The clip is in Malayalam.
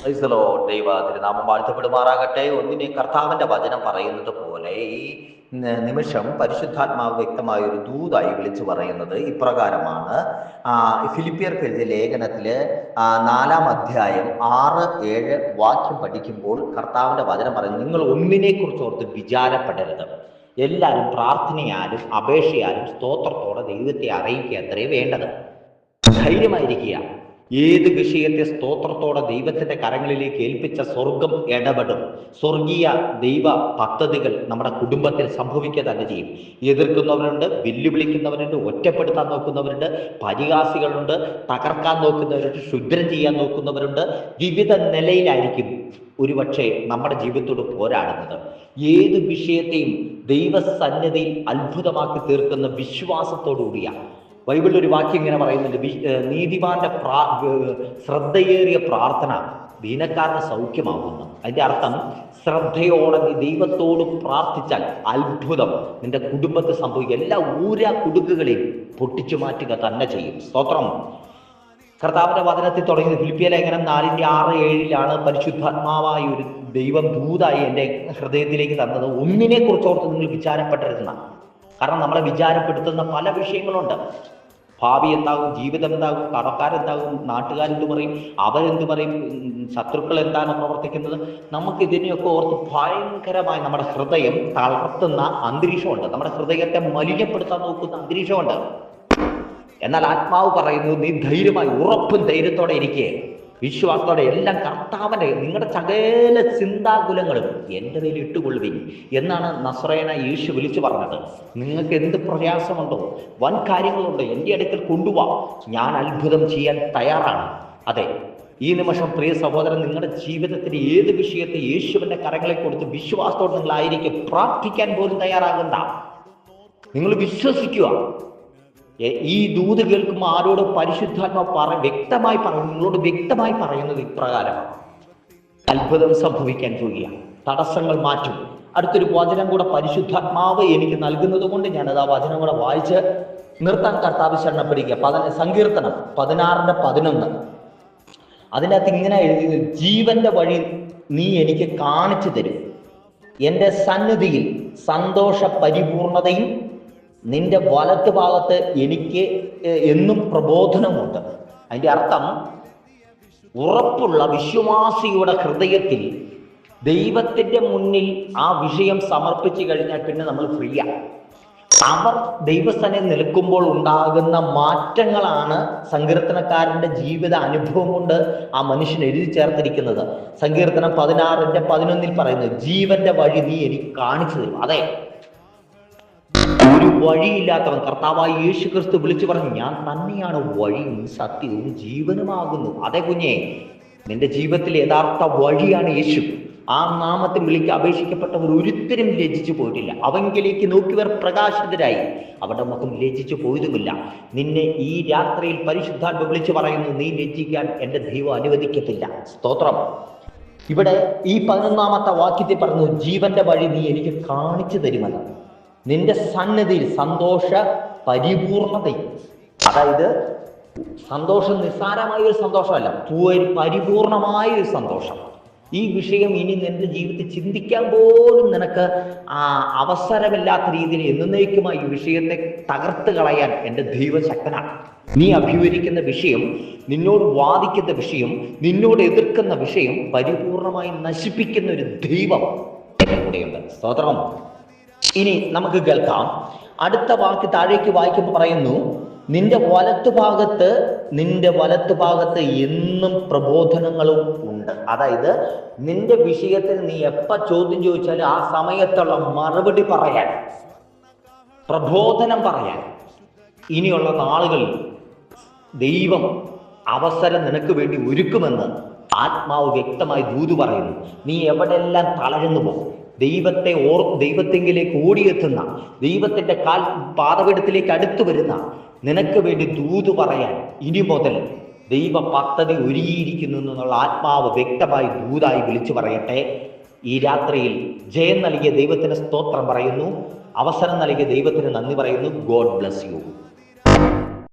Praise the Lord. ദൈവ തിരുനാമം വാഴ്ത്തപ്പെടുമാറാകട്ടെ. ഒന്നിനെ കർത്താവിൻ്റെ വചനം പറയുന്നത് പോലെ ഈ നിമിഷം പരിശുദ്ധാത്മാവ് വ്യക്തമായ ഒരു ദൂതായി വിളിച്ചു പറയുന്നത് ഇപ്രകാരമാണ്. ഫിലിപ്പിയർക്ക് എഴുതിയ ലേഖനത്തിൽ 4-ാം അധ്യായം 6-7 വാക്യം പഠിക്കുമ്പോൾ കർത്താവിൻ്റെ വചനം പറയുന്നത്, നിങ്ങൾ ഒന്നിനെക്കുറിച്ച് ഓർത്ത് വിചാരപ്പെടരുത്, എല്ലാവരും പ്രാർത്ഥനയാലും അപേക്ഷയാലും സ്തോത്രത്തോടെ ദൈവത്തെ അറിയിക്കുക അത്രേ വേണ്ടത്. ധൈര്യമായിരിക്കുക. ഏത് വിഷയത്തെ സ്തോത്രത്തോടെ ദൈവത്തിൻ്റെ കരങ്ങളിലേക്ക് ഏൽപ്പിച്ച സ്വർഗം ഇടപെടും. സ്വർഗീയ ദൈവ പദ്ധതികൾ നമ്മുടെ കുടുംബത്തിൽ സംഭവിക്കുക തന്നെ ചെയ്യും. എതിർക്കുന്നവരുണ്ട്, വെല്ലുവിളിക്കുന്നവരുണ്ട്, ഒറ്റപ്പെടുത്താൻ നോക്കുന്നവരുണ്ട്, പരിഹാസികളുണ്ട്, തകർക്കാൻ നോക്കുന്നവരുണ്ട്, ക്ഷുദ്രം ചെയ്യാൻ നോക്കുന്നവരുണ്ട്. വിവിധ നിലയിലായിരിക്കും ഒരുപക്ഷെ നമ്മുടെ ജീവിതത്തോട് പോരാടുന്നത്. ഏത് വിഷയത്തെയും ദൈവസന്നിധിയിൽ അത്ഭുതമാക്കി തീർക്കുന്ന വിശ്വാസത്തോടുകൂടിയാണ്. ബൈബിളിൽ ഒരു വാക്യം ഇങ്ങനെ പറയുന്നുണ്ട്, നീതിമാന്റെ ശ്രദ്ധയേറിയ പ്രാർത്ഥന ദീനക്കാരന് സൗഖ്യമാകുന്നു. അതിൻ്റെ അർത്ഥം, ശ്രദ്ധയോടെ നീ ദൈവത്തോട് പ്രാർത്ഥിച്ചാൽ അത്ഭുതം നിന്റെ കുടുംബത്തിൽ സംഭവിക്കുക. എല്ലാ കുടുക്കുകളെയും പൊട്ടിച്ചു മാറ്റുക തന്നെ ചെയ്യും. സ്തോത്രം. കർത്താവിൻ്റെ വചനത്തിൽ തുടങ്ങിയത് ഫിലിപ്പിയ ലേഖനം 4-6-7 പരിശുദ്ധാത്മാവായ ഒരു ദൈവം ദൂതായി എൻ്റെ ഹൃദയത്തിലേക്ക് തന്നത്. ഒന്നിനെ കുറിച്ചോർത്ത് നിങ്ങൾ വിചാരപ്പെട്ടിരുന്ന. കാരണം നമ്മളെ വിചാരപ്പെടുത്തുന്ന പല വിഷയങ്ങളുണ്ട്. ഭാവി എന്താകും, ജീവിതം എന്താകും, കടക്കാരെന്താകും, നാട്ടുകാരെന്ത് പറയും, അവരെന്ത് പറയും, ശത്രുക്കൾ എന്താണ് പ്രവർത്തിക്കുന്നത്. നമുക്കിതിനെയൊക്കെ ഓർത്ത് ഭയങ്കരമായി നമ്മുടെ ഹൃദയം തളർത്തുന്ന അന്തരീക്ഷമുണ്ട്. നമ്മുടെ ഹൃദയത്തെ മലിനപ്പെടുത്താൻ നോക്കുന്ന അന്തരീക്ഷമുണ്ട്. എന്നാൽ ആത്മാവ് പറയുന്നു, നീ ധൈര്യമായി ഉറപ്പും ധൈര്യത്തോടെ ഇരിക്കേ, വിശ്വാസത്തോടെ എല്ലാം കർത്താവിൻ്റെ, നിങ്ങളുടെ സകല ചിന്താകുലങ്ങളും എൻ്റെ മേൽ ഇട്ടുകൊള്ളുവിൻ എന്നാണ് നസ്രയന യേശു വിളിച്ചു പറഞ്ഞത്. നിങ്ങൾക്ക് എന്ത് പ്രയാസമുണ്ടോ, വൻ കാര്യങ്ങളുണ്ടോ, എൻ്റെ അടുക്കൽ കൊണ്ടുപോവാ, ഞാൻ അത്ഭുതം ചെയ്യാൻ തയ്യാറാണ്. അതെ, ഈ നിമിഷം പ്രിയ സഹോദരൻ, നിങ്ങളുടെ ജീവിതത്തിൻ്റെ ഏത് വിഷയത്തെ യേശുവിൻ്റെ കരങ്ങളെ കൊടുത്ത് വിശ്വാസത്തോടെ നിങ്ങളായിരിക്കും. പ്രാർത്ഥിക്കാൻ പോലും തയ്യാറാകണ്ട. നിങ്ങൾ വിശ്വസിക്കുക. ഈ ദൂത് കേൾക്കുമ്പോൾ ആരോട് പരിശുദ്ധാത്മാവ് വ്യക്തമായി പറയുന്നു, നിങ്ങളോട് വ്യക്തമായി പറയുന്നത് ഇപ്രകാരമാണ്: അത്ഭുതം സംഭവിക്കാൻ പോവുകയാണ്. തടസ്സങ്ങൾ മാറ്റും. അടുത്തൊരു വചനം കൂടെ പരിശുദ്ധാത്മാവ് എനിക്ക് നൽകുന്നത് കൊണ്ട് ഞാനത് ആ വചനം കൂടെ വായിച്ച് നിർത്താൻ കർത്താവ് ശരണപ്പെടുക. സങ്കീർത്തനം 16:11. അതിൻ്റെ അകത്ത് ഇങ്ങനെ എഴുതി, ജീവന്റെ വഴി നീ എനിക്ക് കാണിച്ചു തരും, എൻ്റെ സന്നിധിയിൽ സന്തോഷ പരിപൂർണതയും നിന്റെ വലത്ത് ഭാഗത്ത് എനിക്ക് എന്നും പ്രബോധനമുണ്ട്. അതിൻ്റെ അർത്ഥം, ഉറപ്പുള്ള വിശ്വാസിയുടെ ഹൃദയത്തിൽ ദൈവത്തിൻ്റെ മുന്നിൽ ആ വിഷയം സമർപ്പിച്ചു കഴിഞ്ഞാൽ പിന്നെ നമ്മൾ ഫ്രീയാണ്. അവർ ദൈവസ്ഥാനം നിൽക്കുമ്പോൾ ഉണ്ടാകുന്ന മാറ്റങ്ങളാണ് സങ്കീർത്തനക്കാരൻ്റെ ജീവിത അനുഭവം കൊണ്ട് ആ മനുഷ്യൻ എഴുതി ചേർത്തിരിക്കുന്നത്. സങ്കീർത്തനം 16:11 പറയുന്നത്, ജീവന്റെ വഴി നീ എനിക്ക് കാണിച്ചു തരും. അതെ, ഒരു വഴിയില്ലാത്തവൻ കർത്താവായ യേശു ക്രിസ്തു വിളിച്ചു പറഞ്ഞു, ഞാൻ തന്നെയാണ് വഴിയും സത്യവും ജീവനുമാകുന്നു. അതെ കുഞ്ഞെ, നിന്റെ ജീവിതത്തിലെ യഥാർത്ഥ വഴിയാണ് യേശു. ആ നാമത്തിൽ അപേക്ഷിക്കപ്പെട്ടവർ ഒരിക്കലും ലജ്ജിച്ചു പോയിട്ടില്ല. അവങ്കിലേക്ക് നോക്കിയവർ പ്രകാശിതരായി, അവരുടെ മുഖം ലജ്ജിച്ചു പോയതുമില്ല. നിന്നെ ഈ രാത്രിയിൽ പരിശുദ്ധാത്മ വിളിച്ചു പറയുന്നു, നീ ലജ്ജിക്കാൻ എൻ്റെ ദൈവം അനുവദിക്കത്തില്ല. സ്തോത്രം. ഇവിടെ ഈ 11-ാമത്തെ വാക്യത്തിൽ പറഞ്ഞു, ജീവന്റെ വഴി നീ എനിക്ക് കാണിച്ചു തരുമെന്ന്, നിന്റെ സന്നിധിയിൽ സന്തോഷ പരിപൂർണതയും. അതായത് സന്തോഷം നിസ്സാരമായ ഒരു സന്തോഷമല്ല, പരിപൂർണമായ ഒരു സന്തോഷം. ഈ വിഷയം ഇനി നിന്റെ ജീവിതത്തിൽ ചിന്തിക്കാൻ പോലും നിനക്ക് അവസരമില്ലാത്ത രീതിയിൽ എന്നേക്കുമായി ഈ വിഷയത്തെ തകർത്ത് കളയാൻ എൻ്റെ ദൈവശക്തനാണ്. നീ അഭിമുഖീകരിക്കുന്ന വിഷയം, നിന്നോട് വാദിക്കുന്ന വിഷയം, നിന്നോട് എതിർക്കുന്ന വിഷയം പരിപൂർണമായി നശിപ്പിക്കുന്ന ഒരു ദൈവം എൻ്റെ കൂടെയുണ്ട്. സ്തോത്രം. ഇനി നമുക്ക് കേൾക്കാം. അടുത്ത വാക്ക് താഴേക്ക് വായിക്കുമ്പോൾ പറയുന്നു, നിന്റെ വലത്തുഭാഗത്ത് എന്നും പ്രബോധനങ്ങളും ഉണ്ട്. അതായത് നിന്റെ വിഷയത്തിൽ നീ എപ്പോൾ ചോദ്യം ചോദിച്ചാലും ആ സമയത്തുള്ള മറുപടി പറയാൻ, പ്രബോധനം പറയാൻ ഇനിയുള്ള നാളുകളിൽ ദൈവം അവസരം നിനക്ക് വേണ്ടി ഒരുക്കുമെന്ന് ആത്മാവ് വ്യക്തമായി ദൂത് പറയുന്നു. നീ എവിടെയെല്ലാം തളരുന്നു പോകും, ദൈവത്തെങ്കിലേക്ക് ഓടിയെത്തുന്ന, ദൈവത്തിൻ്റെ പാദപീഠത്തിലേക്ക് അടുത്തു വരുന്ന നിനക്ക് വേണ്ടി ദൂത് പറയാൻ ഇനി മുതൽ ദൈവ പദ്ധതി ഒരുങ്ങിയിരിക്കുന്നു എന്നുള്ള ആത്മാവ് വ്യക്തമായി ദൂതായി വിളിച്ചു പറയട്ടെ. ഈ രാത്രിയിൽ ജയം നൽകിയ ദൈവത്തിന് സ്തോത്രം പറയുന്നു, അവസരം നൽകിയ ദൈവത്തിന് നന്ദി പറയുന്നു. God bless you.